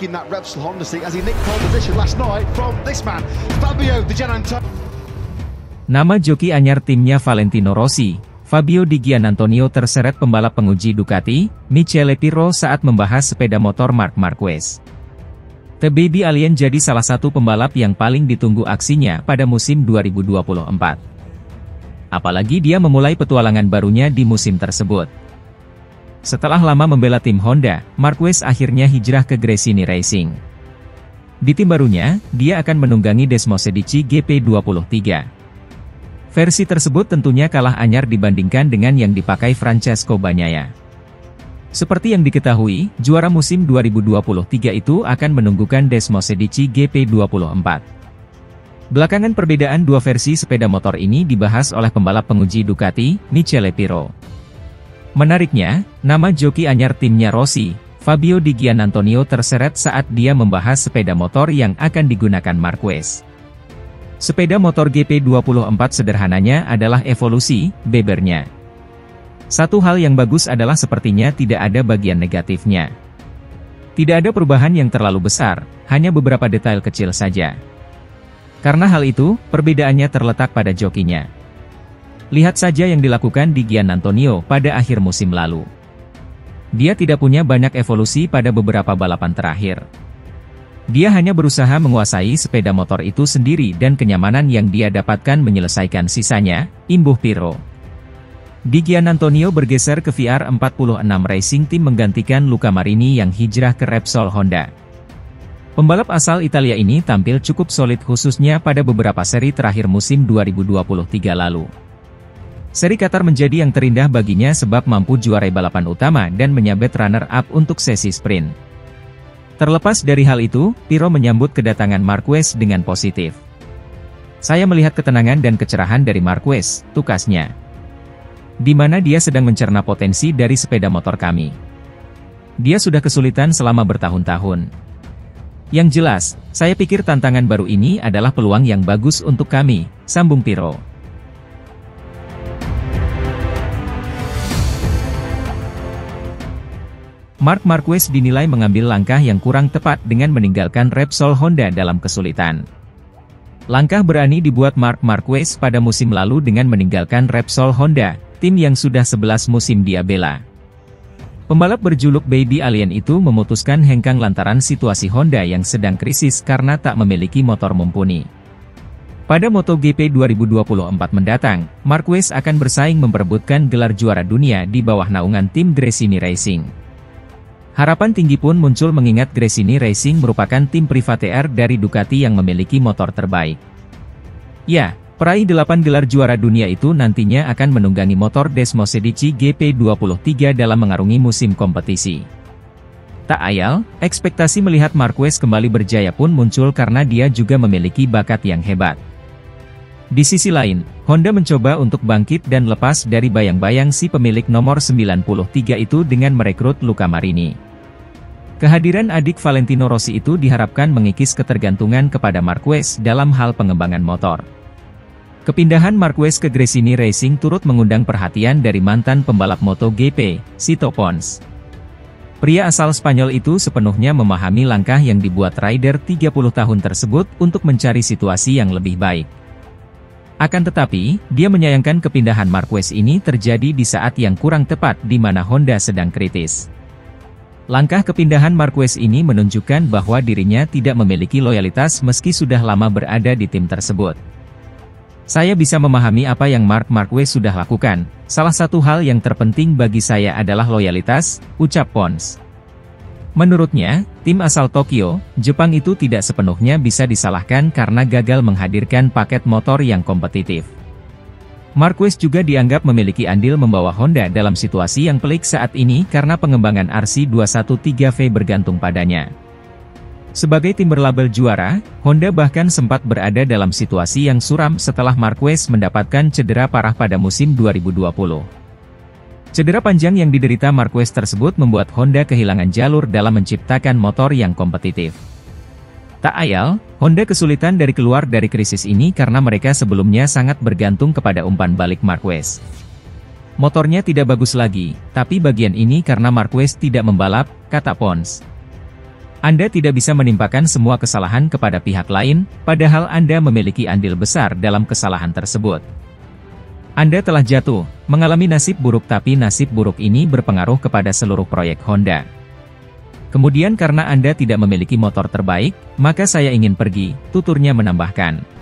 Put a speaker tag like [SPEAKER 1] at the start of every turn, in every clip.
[SPEAKER 1] taking that Repsol Honda seat as he nicked pole position last night from this man, Fabio Di Giannantonio.
[SPEAKER 2] Nama joki anyar timnya Valentino Rossi, Fabio Di Giannantonio terseret pembalap penguji Ducati, Michele Pirro saat membahas sepeda motor Marc Marquez. The Baby Alien jadi salah satu pembalap yang paling ditunggu aksinya pada musim 2024. Apalagi dia memulai petualangan barunya di musim tersebut. Setelah lama membela tim Honda, Marquez akhirnya hijrah ke Gresini Racing. Di tim barunya, dia akan menunggangi Desmosedici GP23. Versi tersebut tentunya kalah anyar dibandingkan dengan yang dipakai Francesco Bagnaia. Seperti yang diketahui, juara musim 2023 itu akan menunggukan Desmosedici GP24. Belakangan perbedaan dua versi sepeda motor ini dibahas oleh pembalap penguji Ducati, Michele Pirro. Menariknya, nama joki anyar timnya Rossi, Fabio Di Giannantonio terseret saat dia membahas sepeda motor yang akan digunakan Marquez. Sepeda motor GP24 sederhananya adalah evolusi, bebernya. Satu hal yang bagus adalah sepertinya tidak ada bagian negatifnya. Tidak ada perubahan yang terlalu besar, hanya beberapa detail kecil saja. Karena hal itu, perbedaannya terletak pada jokinya. Lihat saja yang dilakukan Di Giannantonio pada akhir musim lalu. Dia tidak punya banyak evolusi pada beberapa balapan terakhir. Dia hanya berusaha menguasai sepeda motor itu sendiri dan kenyamanan yang dia dapatkan menyelesaikan sisanya, imbuh Pirro. Di Giannantonio bergeser ke VR46 Racing Team menggantikan Luca Marini yang hijrah ke Repsol Honda. Pembalap asal Italia ini tampil cukup solid khususnya pada beberapa seri terakhir musim 2023 lalu. Seri Qatar menjadi yang terindah baginya sebab mampu juarai balapan utama dan menyabet runner-up untuk sesi sprint. Terlepas dari hal itu, Pirro menyambut kedatangan Marquez dengan positif. Saya melihat ketenangan dan kecerahan dari Marquez, tukasnya. Di mana dia sedang mencerna potensi dari sepeda motor kami. Dia sudah kesulitan selama bertahun-tahun. Yang jelas, saya pikir tantangan baru ini adalah peluang yang bagus untuk kami, sambung Pirro. Marc Marquez dinilai mengambil langkah yang kurang tepat dengan meninggalkan Repsol Honda dalam kesulitan. Langkah berani dibuat Marc Marquez pada musim lalu dengan meninggalkan Repsol Honda, tim yang sudah 11 musim dia bela. Pembalap berjuluk Baby Alien itu memutuskan hengkang lantaran situasi Honda yang sedang krisis karena tak memiliki motor mumpuni. Pada MotoGP 2024 mendatang, Marquez akan bersaing memperebutkan gelar juara dunia di bawah naungan tim Gresini Racing. Harapan tinggi pun muncul mengingat Gresini Racing merupakan tim privateer dari Ducati yang memiliki motor terbaik. Ya, peraih 8 gelar juara dunia itu nantinya akan menunggangi motor Desmosedici GP23 dalam mengarungi musim kompetisi. Tak ayal, ekspektasi melihat Marquez kembali berjaya pun muncul karena dia juga memiliki bakat yang hebat. Di sisi lain, Honda mencoba untuk bangkit dan lepas dari bayang-bayang si pemilik nomor 93 itu dengan merekrut Luca Marini. Kehadiran adik Valentino Rossi itu diharapkan mengikis ketergantungan kepada Marquez dalam hal pengembangan motor. Kepindahan Marquez ke Gresini Racing turut mengundang perhatian dari mantan pembalap MotoGP, Sito Pons. Pria asal Spanyol itu sepenuhnya memahami langkah yang dibuat rider 30 tahun tersebut untuk mencari situasi yang lebih baik. Akan tetapi, dia menyayangkan kepindahan Marquez ini terjadi di saat yang kurang tepat di mana Honda sedang kritis. Langkah kepindahan Marquez ini menunjukkan bahwa dirinya tidak memiliki loyalitas meski sudah lama berada di tim tersebut. Saya bisa memahami apa yang Marc Marquez sudah lakukan, salah satu hal yang terpenting bagi saya adalah loyalitas, ucap Pons. Menurutnya, tim asal Tokyo, Jepang itu tidak sepenuhnya bisa disalahkan karena gagal menghadirkan paket motor yang kompetitif. Marquez juga dianggap memiliki andil membawa Honda dalam situasi yang pelik saat ini karena pengembangan RC213V bergantung padanya. Sebagai tim berlabel juara, Honda bahkan sempat berada dalam situasi yang suram setelah Marquez mendapatkan cedera parah pada musim 2020. Cedera panjang yang diderita Marquez tersebut membuat Honda kehilangan jalur dalam menciptakan motor yang kompetitif. Tak ayal, Honda kesulitan keluar dari krisis ini karena mereka sebelumnya sangat bergantung kepada umpan balik Marquez. Motornya tidak bagus lagi, tapi bagian ini karena Marquez tidak membalap, kata Pons. Anda tidak bisa menimpakan semua kesalahan kepada pihak lain, padahal Anda memiliki andil besar dalam kesalahan tersebut. Anda telah jatuh, mengalami nasib buruk, tapi nasib buruk ini berpengaruh kepada seluruh proyek Honda. Kemudian karena Anda tidak memiliki motor terbaik, maka saya ingin pergi, tuturnya menambahkan.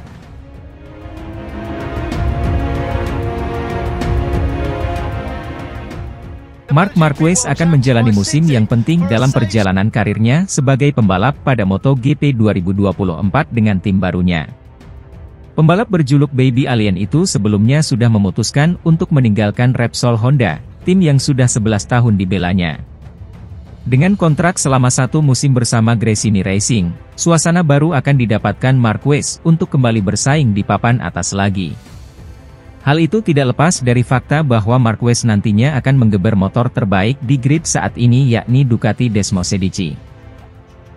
[SPEAKER 2] Marc Marquez akan menjalani musim yang penting dalam perjalanan karirnya sebagai pembalap pada MotoGP 2024 dengan tim barunya. Pembalap berjuluk Baby Alien itu sebelumnya sudah memutuskan untuk meninggalkan Repsol Honda, tim yang sudah 11 tahun dibelanya. Dengan kontrak selama 1 musim bersama Gresini Racing, suasana baru akan didapatkan Marquez untuk kembali bersaing di papan atas lagi. Hal itu tidak lepas dari fakta bahwa Marquez nantinya akan menggeber motor terbaik di grid saat ini, yakni Ducati Desmosedici.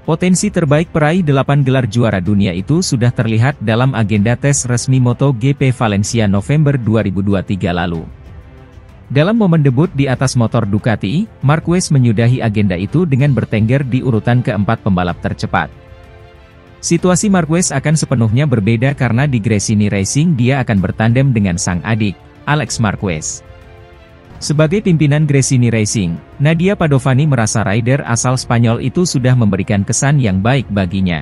[SPEAKER 2] Potensi terbaik peraih 8 gelar juara dunia itu sudah terlihat dalam agenda tes resmi MotoGP Valencia November 2023 lalu. Dalam momen debut di atas motor Ducati, Marquez menyudahi agenda itu dengan bertengger di urutan keempat pembalap tercepat. Situasi Marquez akan sepenuhnya berbeda karena di Gresini Racing dia akan bertandem dengan sang adik, Alex Marquez. Sebagai pimpinan Gresini Racing, Nadia Padovani merasa rider asal Spanyol itu sudah memberikan kesan yang baik baginya.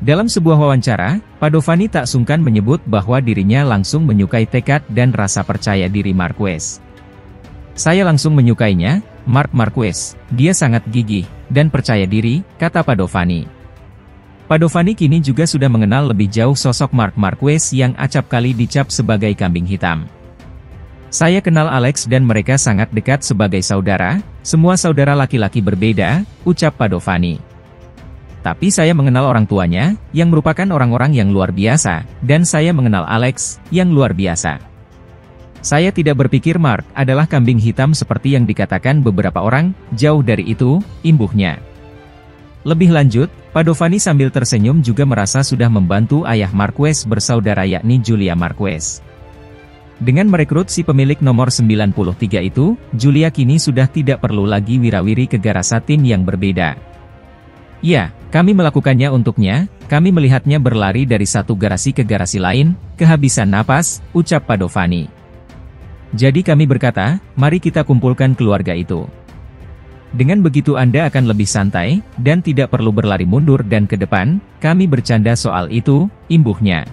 [SPEAKER 2] Dalam sebuah wawancara, Padovani tak sungkan menyebut bahwa dirinya langsung menyukai tekad dan rasa percaya diri Marquez. Saya langsung menyukainya, Marc Marquez, dia sangat gigih dan percaya diri, kata Padovani. Padovani kini juga sudah mengenal lebih jauh sosok Marc Marquez yang acap kali dicap sebagai kambing hitam. Saya kenal Alex dan mereka sangat dekat sebagai saudara, semua saudara laki-laki berbeda, ucap Padovani. Tapi saya mengenal orang tuanya, yang merupakan orang-orang yang luar biasa, dan saya mengenal Alex, yang luar biasa. Saya tidak berpikir Marc adalah kambing hitam seperti yang dikatakan beberapa orang, jauh dari itu, imbuhnya. Lebih lanjut, Padovani sambil tersenyum juga merasa sudah membantu ayah Marquez bersaudara yakni Julia Marquez. Dengan merekrut si pemilik nomor 93 itu, Julia kini sudah tidak perlu lagi wirawiri ke Garasatin yang berbeda. Ya, kami melakukannya untuknya, kami melihatnya berlari dari satu garasi ke garasi lain, kehabisan napas, ucap Padovani. Jadi kami berkata, mari kita kumpulkan keluarga itu. Dengan begitu Anda akan lebih santai, dan tidak perlu berlari mundur dan ke depan, kami bercanda soal itu, imbuhnya.